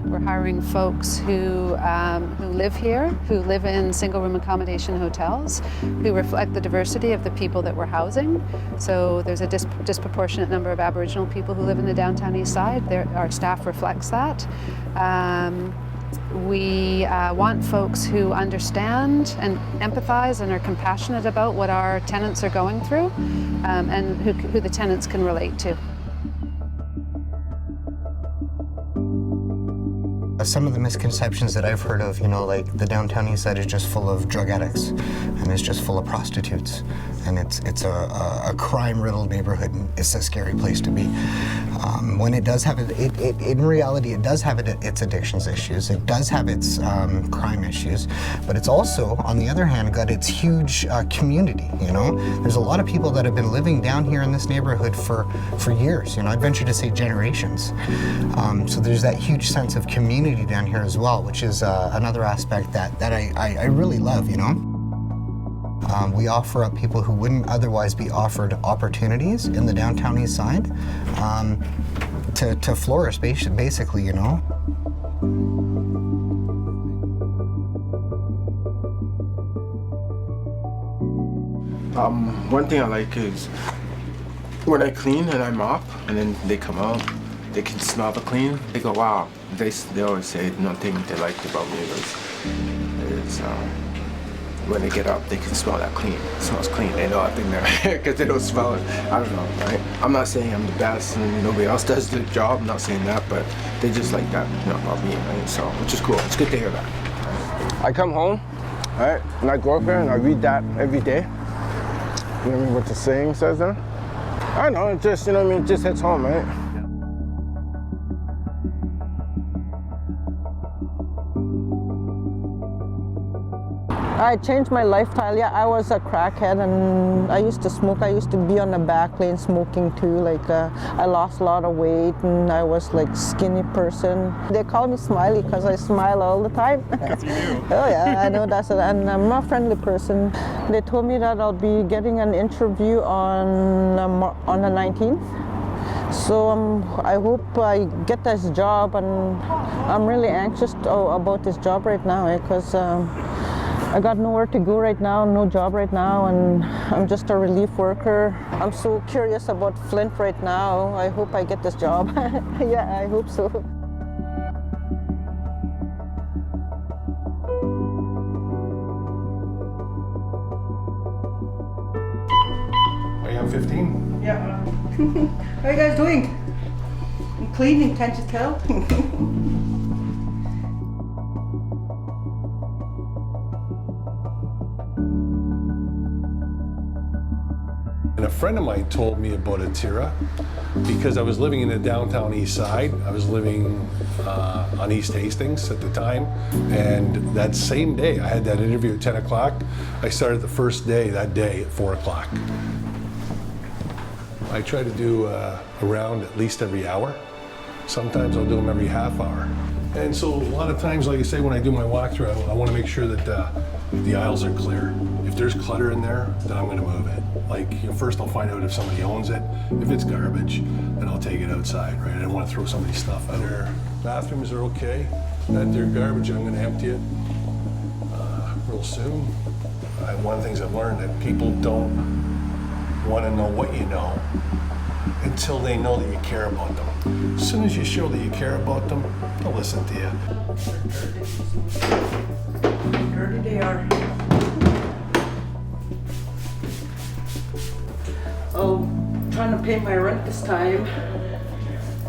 We're hiring folks who live here, who live in single-room accommodation hotels, who reflect the diversity of the people that we're housing. So there's a disproportionate number of Aboriginal people who live in the downtown east side. Our staff reflects that. We want folks who understand and empathize and are compassionate about what our tenants are going through, and who the tenants can relate to. Some of the misconceptions that I've heard of, like the downtown east side is just full of drug addicts and it's just full of prostitutes and it's a crime-riddled neighborhood and it's a scary place to be. When it does have in reality, it does have its addictions issues, it does have its crime issues, but it's also, on the other hand, got its huge community, There's a lot of people that have been living down here in this neighborhood for years, I'd venture to say generations. So there's that huge sense of community down here as well, which is another aspect that I really love, We offer up people who wouldn't otherwise be offered opportunities in the downtown east side to flourish, basically, One thing I like is when I clean and I mop and then they come out, they can smell the clean. They go, wow. They always say one thing they liked about me is when they get up, they can smell that clean. It smells clean. They know I've been there because they don't smell it. I don't know, right? I'm not saying I'm the best and nobody else does the job. I'm not saying that, but they just like that, about me, right? So, which is cool. It's good to hear that. Right? I come home, right, and I go up there and I read that every day. You know what I mean? What the saying says there. I know, it just, it just hits home, right? I changed my lifestyle. Yeah, I was a crackhead and I used to smoke. I used to be on the back lane smoking too. I lost a lot of weight and I was skinny person. They call me Smiley because I smile all the time. Yes, you do. Oh yeah, I know that's it. And I'm a friendly person. They told me that I'll be getting an interview on the 19th. So I hope I get this job, and I'm really anxious about this job right now because I got nowhere to go right now, no job right now, and I'm just a relief worker. I'm so curious about Flint right now. I hope I get this job. Yeah, I hope so. Are you on 15? Yeah. How are you guys doing? I'm cleaning, can't you tell? And a friend of mine told me about Atira because I was living in the downtown east side. I was living on East Hastings at the time. And that same day, I had that interview at 10 o'clock. I started the first day that day at 4 o'clock. I try to do a round at least every hour. Sometimes I'll do them every half hour. And so a lot of times, like I say, when I do my walkthrough, I want to make sure that the aisles are clear. If there's clutter in there, then I'm going to move it. First I'll find out if somebody owns it. If it's garbage, then I'll take it outside, right? I don't want to throw somebody's stuff out. Their bathrooms are okay. That their garbage, I'm going to empty it real soon. One of the things I've learned that people don't want to know what you know until they know that you care about them. As soon as you show that you care about them, they'll listen to you. Dirty they are. Oh, trying to pay my rent this time.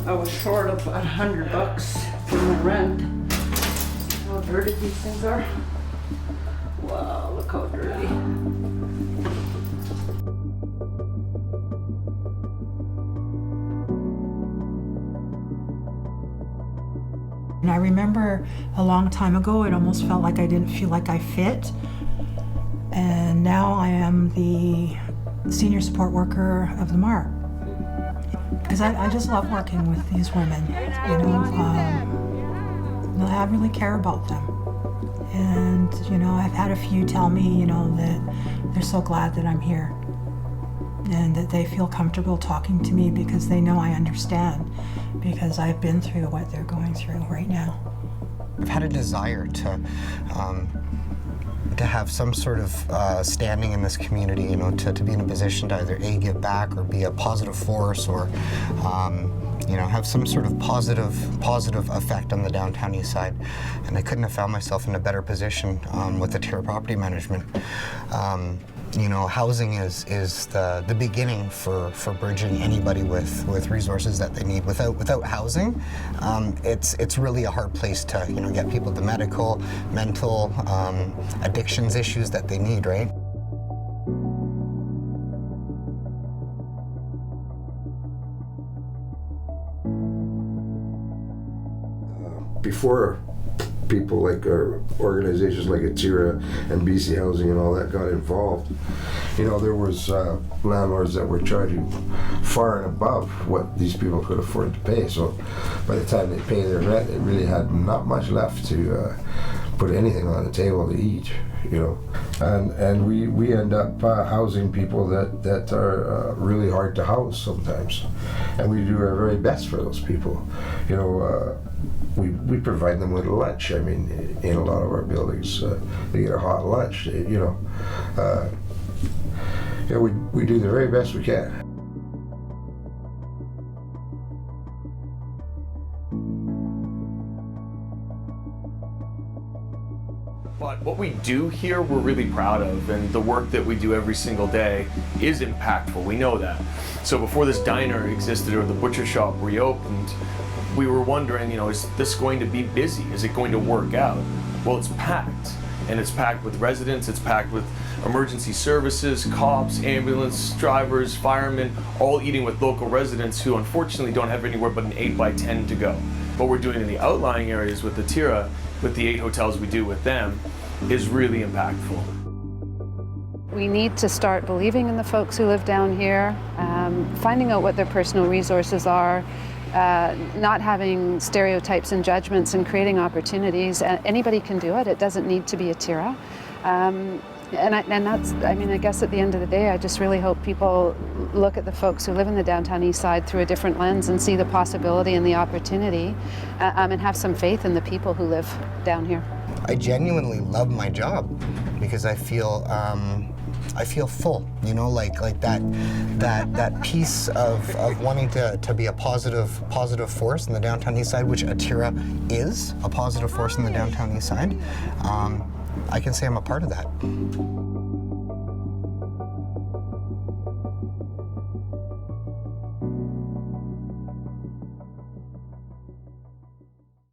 I was short of about $100 for my rent. How dirty these things are. Wow, look how dirty. And I remember a long time ago, it almost felt like I didn't feel like I fit. And now I am the senior support worker of the MARP. Because I just love working with these women, I really care about them. And, I've had a few tell me, that they're so glad that I'm here. and that they feel comfortable talking to me because they know I understand, because I've been through what they're going through right now. I've had a desire to have some sort of standing in this community, you know, to be in a position to either A, give back, or be a positive force, or you know, have some sort of positive effect on the downtown east side. And I couldn't have found myself in a better position with Atira Property Management. You know, housing is the beginning for bridging anybody with resources that they need. Without housing, it's really a hard place to, you know, get people the medical, mental, addictions issues that they need, right? Before people like organizations like Atira and BC Housing and all that got involved, you know, there was landlords that were charging far and above what these people could afford to pay. So by the time they pay their rent, it really had not much left to put anything on the table to eat, you know. And we end up housing people that are really hard to house sometimes, and we do our very best for those people, you know. We provide them with lunch. I mean, in a lot of our buildings, they get a hot lunch. You know, yeah, we do the very best we can. But what we do here, we're really proud of, and the work that we do every single day is impactful. We know that. So before this diner existed or the butcher shop reopened, we were wondering, you know, is this going to be busy? Is it going to work out? Well, it's packed, and it's packed with residents, it's packed with emergency services, cops, ambulance drivers, firemen, all eating with local residents who unfortunately don't have anywhere but an 8x10 to go. What we're doing in the outlying areas with Atira, with the 8 hotels we do with them, is really impactful. We need to start believing in the folks who live down here, finding out what their personal resources are, not having stereotypes and judgments, and creating opportunities. Anybody can do it. It doesn't need to be Atira. And that's, I mean, I guess at the end of the day, I just really hope people look at the folks who live in the downtown east side through a different lens and see the possibility and the opportunity, and have some faith in the people who live down here. I genuinely love my job because I feel full, you know, like that piece of wanting to be a positive force in the downtown east side, which Atira is a positive force in the downtown east side. I can say I'm a part of that.